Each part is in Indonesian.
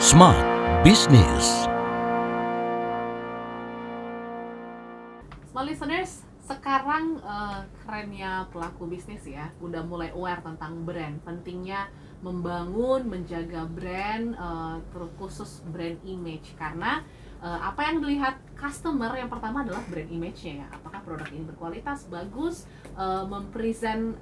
Smart Business. Small listeners, sekarang kerennya pelaku bisnis ya, udah mulai aware tentang brand, pentingnya membangun, menjaga brand, terkhusus brand image. Karena apa yang dilihat customer yang pertama adalah brand image-nya ya, apakah produk ini berkualitas, bagus, mempresent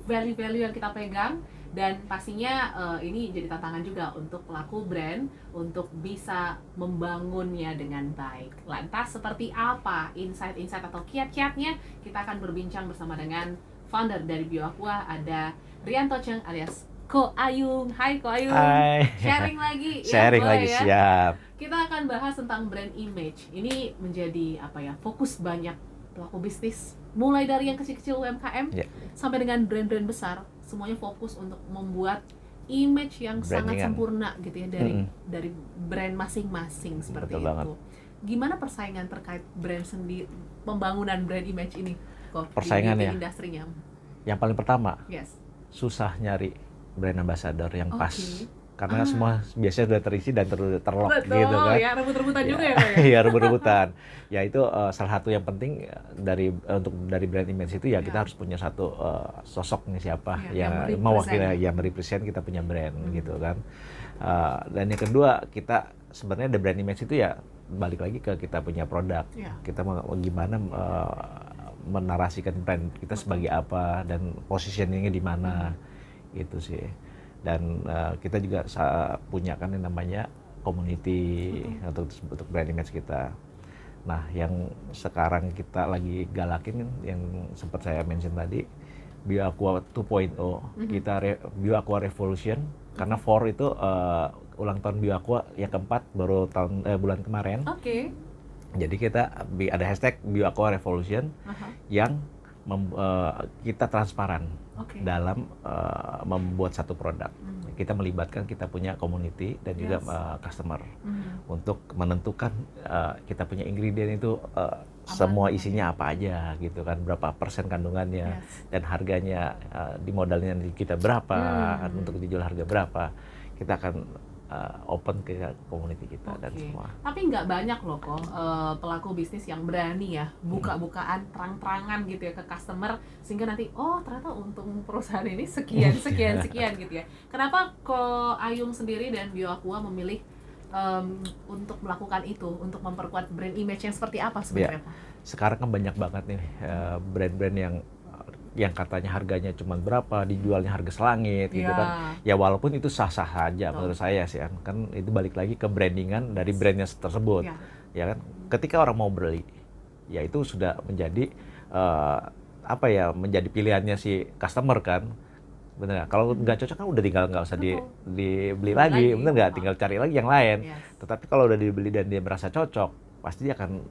value-value yang kita pegang. Dan pastinya ini jadi tantangan juga untuk pelaku brand untuk bisa membangunnya dengan baik. Lantas seperti apa insight-insight atau kiat-kiatnya? Kita akan berbincang bersama dengan founder dari BioAqua, ada Rianto Cheng alias Ko Ayung. Hai Ko Ayung. Hai. Sharing lagi ya. Sharing lagi ya? siap. Kita akan bahas tentang brand image. Ini menjadi fokus banyak pelaku bisnis, mulai dari yang kecil-kecil UMKM sampai dengan brand-brand besar, semuanya fokus untuk membuat image yang sangat sempurna gitu ya dari brand masing-masing seperti Betul itu. Banget. Gimana persaingan terkait brand sendiri, pembangunan brand image ini kok persaingan di ya? industrinya? Yang paling pertama, Yes. susah nyari brand ambassador yang pas. Karena semua biasanya sudah terisi dan terlock Betul, gitu kan. ya, rebut-rebutan juga ya Pak ya? Iya, rebut-rebutan. Ya itu salah satu yang penting dari brand image itu ya kita harus punya satu sosok nih siapa yang mewakili, yang merepresent kita punya brand gitu kan. Dan yang kedua, kita sebenarnya the brand image itu ya balik lagi ke kita punya produk. Kita mau gimana menarasikan brand kita sebagai apa dan positioningnya di mana gitu sih. Dan kita juga punya kan yang namanya community untuk brand image kita. Nah, yang sekarang kita lagi galakin yang sempat saya mention tadi, BioAqua 2.0. Kita BioAqua Revolution karena 4 itu ulang tahun BioAqua yang keempat baru bulan kemarin. Jadi kita ada hashtag BioAqua Revolution yang kita transparan dalam membuat satu produk. Kita melibatkan kita punya community dan juga customer untuk menentukan kita punya ingredient itu semua isinya apa aja gitu kan, berapa persen kandungannya dan harganya di modalnya kita berapa, untuk dijual harga berapa. Kita akan open ke community kita dan semua. Tapi nggak banyak loh kok pelaku bisnis yang berani ya buka-bukaan terang-terangan gitu ya ke customer, sehingga nanti ternyata untung perusahaan ini sekian gitu ya. Kenapa kok Ayung sendiri dan BioAqua memilih untuk melakukan itu, untuk memperkuat brand image yang seperti apa sebenarnya Pak? Sekarang kan banyak banget nih brand-brand yang katanya harganya cuma berapa, dijualnya harga selangit gitu kan. Ya walaupun itu sah-sah saja menurut saya sih kan itu balik lagi ke brandingan dari brandnya tersebut. Ya kan, ketika orang mau beli, ya itu sudah menjadi menjadi pilihannya si customer kan. Bener nggak? Kalau nggak cocok kan udah tinggal nggak usah dibeli lagi, bener nggak? Tinggal cari lagi yang lain. Tetapi kalau udah dibeli dan dia merasa cocok, pasti dia akan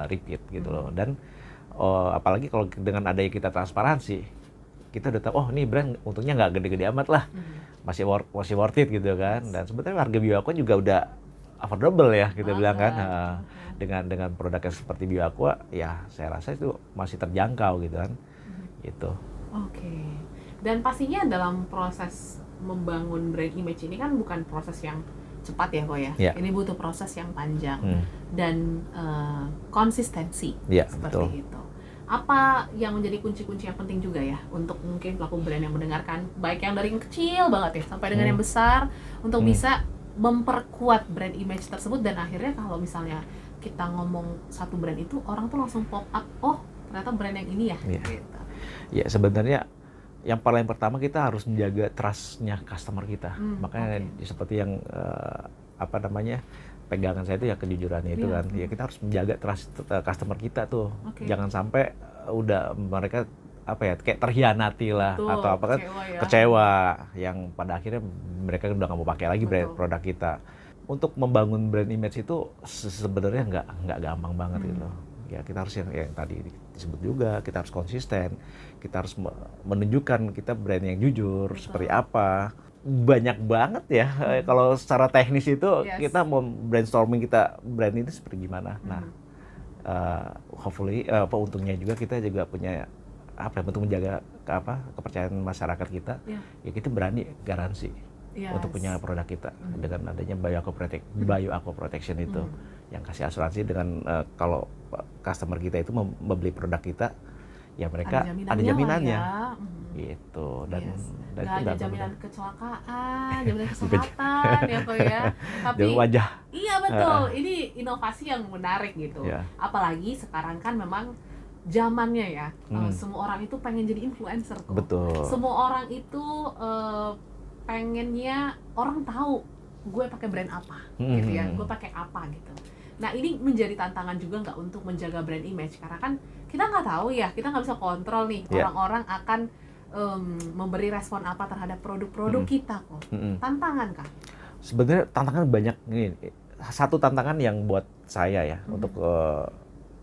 repeat gitu loh. Dan apalagi kalau dengan adanya kita transparansi, kita udah tahu ini brand untungnya nggak gede-gede amat lah, masih worth it gitu kan. Dan sebetulnya harga BioAqua juga udah affordable ya kita bilang kan. Dengan produk yang seperti BioAqua ya saya rasa itu masih terjangkau gitu kan. Gitu. Dan pastinya dalam proses membangun brand image ini kan bukan proses yang cepat ya kok ya. Ini butuh proses yang panjang dan konsistensi seperti itu. Apa yang menjadi kunci-kunci yang penting juga ya untuk mungkin pelaku brand yang mendengarkan, baik yang dari yang kecil banget ya sampai dengan yang besar, untuk bisa memperkuat brand image tersebut. Dan akhirnya kalau misalnya kita ngomong satu brand itu, orang tuh langsung pop up, ternyata brand yang ini ya gitu. Ya sebenarnya yang paling pertama kita harus menjaga trust-nya customer kita. Makanya seperti yang pegangan saya itu ya kejujurannya itu kan. Ya kita harus menjaga trust customer kita tuh. Jangan sampai mereka kayak terhianati lah atau kecewa yang pada akhirnya mereka udah nggak mau pakai lagi produk kita. Untuk membangun brand image itu sebenarnya nggak gampang banget gitu. Ya kita harus yang tadi disebut juga, kita harus konsisten, kita harus menunjukkan kita brand yang jujur seperti apa. Banyak banget ya kalau secara teknis itu kita mau brainstorming kita brand itu seperti gimana. Nah, hopefully untungnya juga kita juga punya untuk menjaga kepercayaan masyarakat kita. Ya kita berani garansi untuk punya produk kita dengan adanya Bio Aqua Protection itu yang kasih asuransi dengan kalau customer kita itu membeli produk kita, ya mereka ada jaminannya. Gitu dan nggak hanya jaminan kecelakaan, jaminan kesehatan ya kok ya, tapi wajah. Iya betul, ini inovasi yang menarik gitu. Apalagi sekarang kan memang zamannya ya, semua orang itu pengen jadi influencer kok. Betul. Semua orang itu pengennya orang tahu gue pakai brand apa, gitu ya, gue pakai apa gitu. Nah ini menjadi tantangan juga nggak untuk menjaga brand image, karena kan kita nggak tahu ya, kita nggak bisa kontrol nih orang-orang akan memberi respon apa terhadap produk-produk kita kok. Tantangan kah? Sebenarnya tantangan banyak nih. Satu tantangan yang buat saya ya untuk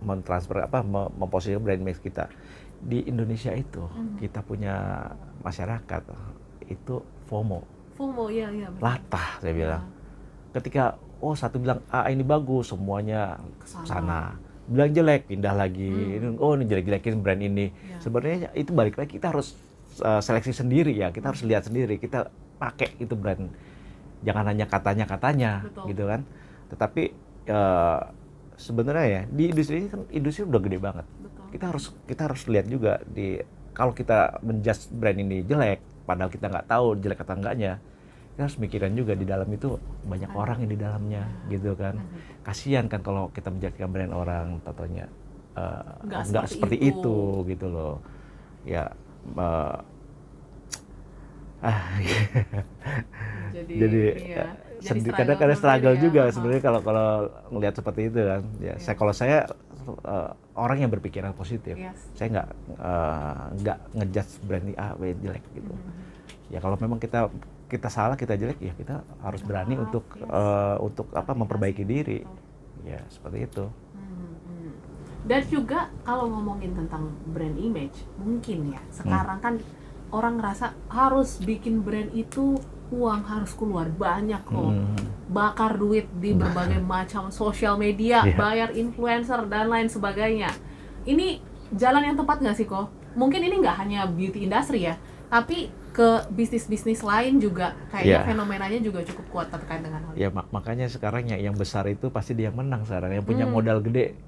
mentransfer memposisikan brand image kita di Indonesia itu, kita punya masyarakat itu FOMO. Iya latah saya bilang. Ketika satu bilang ini bagus, semuanya kesana. Bilang jelek, pindah lagi. Ini jelek-jelekin brand ini. Sebenarnya itu balik lagi, kita harus seleksi sendiri ya. Kita harus lihat sendiri, kita pakai itu brand. Jangan hanya katanya gitu kan. Tetapi sebenarnya ya di industri ini kan industri udah gede banget. Kita harus lihat juga kalau kita menjudge brand ini jelek, padahal kita nggak tahu jelek atau enggaknya, kita harus mikirin juga di dalam itu banyak orang yang di dalamnya gitu kan. Kasihan kan kalau kita menjadikan brand orang tentunya nggak seperti itu gitu loh ya. Jadi kadang-kadang struggle juga sebenarnya kalau ngelihat seperti itu kan ya. Kalau saya orang yang berpikiran positif, saya nggak ngejudge brand A, B jelek gitu. Ya kalau memang kita salah, kita jelek, ya kita harus berani untuk memperbaiki diri. Ya seperti itu. Dan juga kalau ngomongin tentang brand image, mungkin ya sekarang kan orang ngerasa harus bikin brand itu uang harus keluar banyak loh, bakar duit di berbagai macam sosial media, bayar influencer dan lain sebagainya. Ini jalan yang tepat nggak sih kok? Mungkin ini nggak hanya beauty industry ya, tapi ke bisnis-bisnis lain juga kayaknya fenomenanya juga cukup kuat terkait dengan hal itu. Ya makanya sekarang yang besar itu pasti dia menang sekarang, yang punya modal gede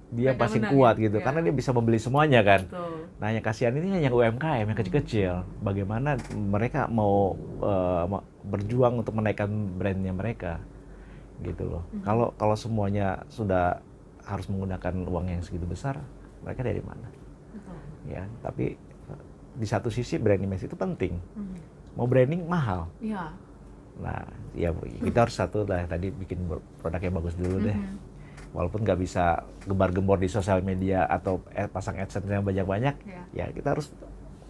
dia pasti kuat gitu, karena dia bisa membeli semuanya kan. Betul. Nah yang kasihan ini yang UMKM yang kecil-kecil, bagaimana mereka mau berjuang untuk menaikkan brandnya mereka gitu loh. Kalau semuanya sudah harus menggunakan uang yang segitu besar, mereka dari mana? Betul. Ya tapi di satu sisi brand image itu penting. Mau branding mahal. Iya. Nah ya kita harus satu lah tadi bikin produk yang bagus dulu deh. Walaupun nggak bisa gembar-gembor di sosial media atau pasang AdSense yang banyak-banyak, ya kita harus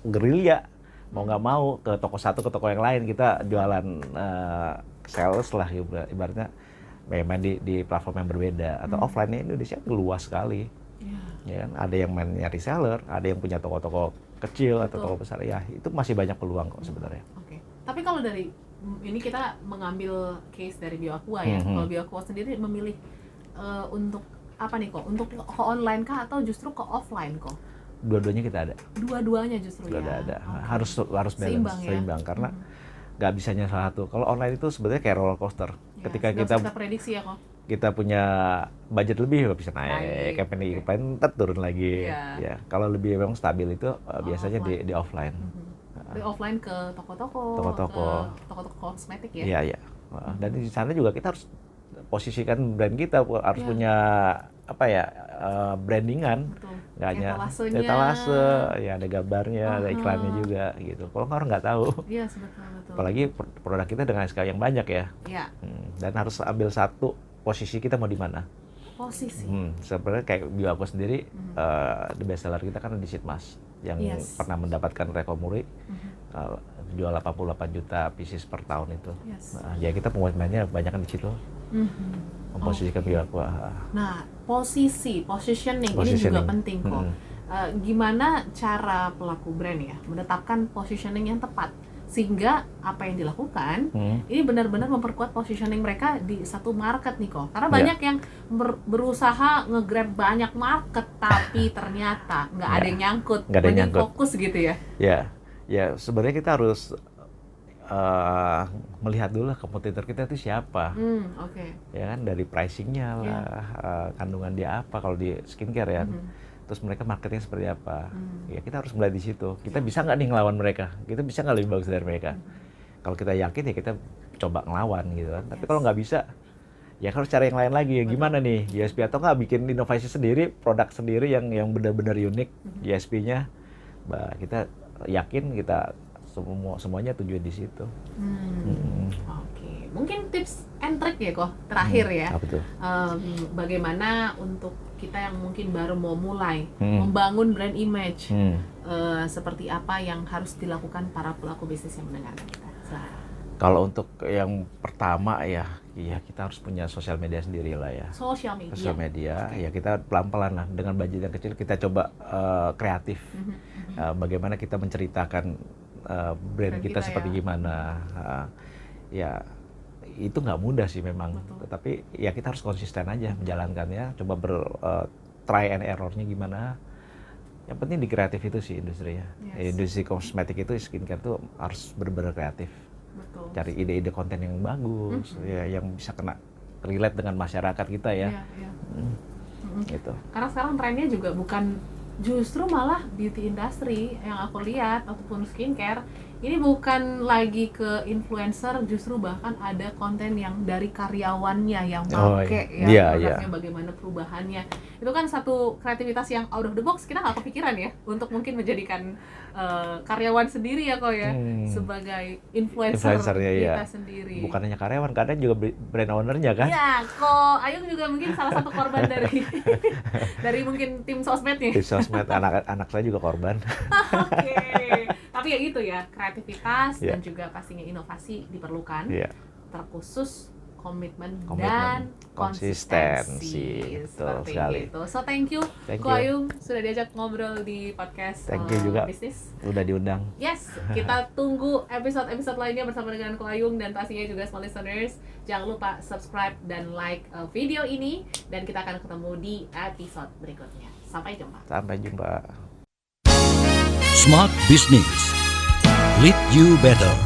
gerilya. Mau nggak mau ke toko satu ke toko yang lain, kita jualan sales lah ibaratnya, main di platform yang berbeda. Atau offline-nya Indonesia luas sekali. Ya kan? Ada yang mainnya reseller, ada yang punya toko-toko kecil atau toko besar, ya itu masih banyak peluang kok sebenarnya. Oke. Tapi kalau dari ini kita mengambil case dari Bio Aqua ya, kalau Bio Aqua sendiri memilih untuk apa nih kok? Untuk ke online kah atau justru ke offline kok? Dua-duanya kita ada. Dua-duanya justru ya. Ada. Okay. Harus balance, seimbang karena nggak bisanya salah satu. Kalau online itu sebenarnya kayak roller coaster. Ketika kita prediksi ya kok. Kita punya budget lebih bisa naik, kapan turun lagi. Ya, kalau lebih memang stabil itu biasanya offline. di offline. Di offline ke toko-toko kosmetik ya. Iya. Dan di sana juga kita harus posisikan brand kita, harus punya brandingan. Nggak hanya etalase, ya ada gambarnya, ada iklannya juga gitu. Kalau orang nggak tahu. Iya, betul. Apalagi produk kita dengan skala yang banyak ya. Dan harus ambil satu posisi kita mau di mana. Posisi. Sebenarnya kayak Bio Aqua sendiri, the best seller kita kan di Sitmas yang pernah mendapatkan rekor muri, jual 88 juta pieces per tahun itu. Ya kita pemainnya banyak kan di situ. Memposisikan Bio Aqua. Nah, positioning ini juga penting kok. Gimana cara pelaku brand ya menetapkan positioning yang tepat sehingga apa yang dilakukan ini benar-benar memperkuat positioning mereka di satu market nih kok. Karena banyak yang berusaha nge-grab banyak market tapi ternyata nggak ada yang nyangkut, fokus gitu ya. Ya sebenarnya kita harus melihat dulu lah kompetitor kita itu siapa. Oke. Ya kan, dari pricingnya lah, kandungan dia apa kalau di skincare ya. Terus mereka marketing seperti apa. Ya kita harus mulai di situ. Kita bisa nggak nih ngelawan mereka? Kita bisa nggak lebih bagus dari mereka? Kalau kita yakin ya kita coba ngelawan gitu kan. Tapi kalau nggak bisa, ya harus cari yang lain lagi. Gimana nih USP, atau nggak bikin inovasi sendiri, produk sendiri yang benar-benar unik USP-nya. Kita yakin kita semuanya tujuan di situ. Oke, mungkin tips and trick ya kok terakhir ya. Apa tuh? Bagaimana untuk kita yang mungkin baru mau mulai membangun brand image, seperti apa yang harus dilakukan para pelaku bisnis yang mendengarkan kita? Kalau untuk yang pertama ya kita harus punya sosial media sendiri lah ya. Sosial media, ya kita pelan-pelan lah dengan budget yang kecil kita coba kreatif. Bagaimana kita menceritakan brand kita seperti gimana. Ya itu nggak mudah sih memang. Tapi ya kita harus konsisten aja menjalankannya. Coba try and errornya gimana. Yang penting di kreatif itu sih industrinya. Industri kosmetik itu, skincare itu harus benar-benar kreatif. Betul. Cari ide-ide konten yang bagus, ya, yang bisa kena relate dengan masyarakat kita ya. Gitu. Karena sekarang trennya juga bukan, justru malah beauty industry yang aku lihat ataupun skincare ini bukan lagi ke influencer, justru bahkan ada konten yang dari karyawannya yang pakai produknya, bagaimana perubahannya. Itu kan satu kreativitas yang out of the box, kita nggak kepikiran ya untuk mungkin menjadikan karyawan sendiri ya kok ya sebagai influencer kita sendiri. Bukan hanya karyawan, kadang juga brand ownernya kan? Iya, kok Ayung juga mungkin salah satu korban dari dari mungkin tim sosmednya. Tim sosmed, anak saya juga korban. Oke. Tapi ya gitu ya, kreativitas dan juga pastinya inovasi diperlukan. Terkhusus komitmen dan konsistensi. Seperti itu. So thank you Ko Ayung sudah diajak ngobrol di podcast bisnis. Udah diundang. Yes, kita tunggu episode-episode lainnya bersama dengan Ko Ayung, dan pastinya juga small listeners jangan lupa subscribe dan like video ini, dan kita akan ketemu di episode berikutnya. Sampai jumpa. Sampai jumpa. Smart Business. Lead you better.